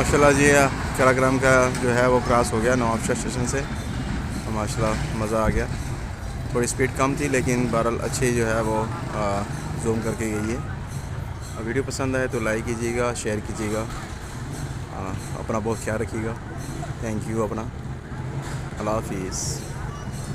माशाल्लाह जी कराकोरम का जो है वो क्रॉस हो गया नवाबशाह स्टेशन से। माशाल्लाह मज़ा आ गया। थोड़ी स्पीड कम थी लेकिन बहरहाल अच्छी जो है वो जूम करके गई है। वीडियो पसंद आए तो लाइक कीजिएगा, शेयर कीजिएगा। अपना बहुत ख्याल रखिएगा। Thank you. अपना अल्लाह हाफिज़।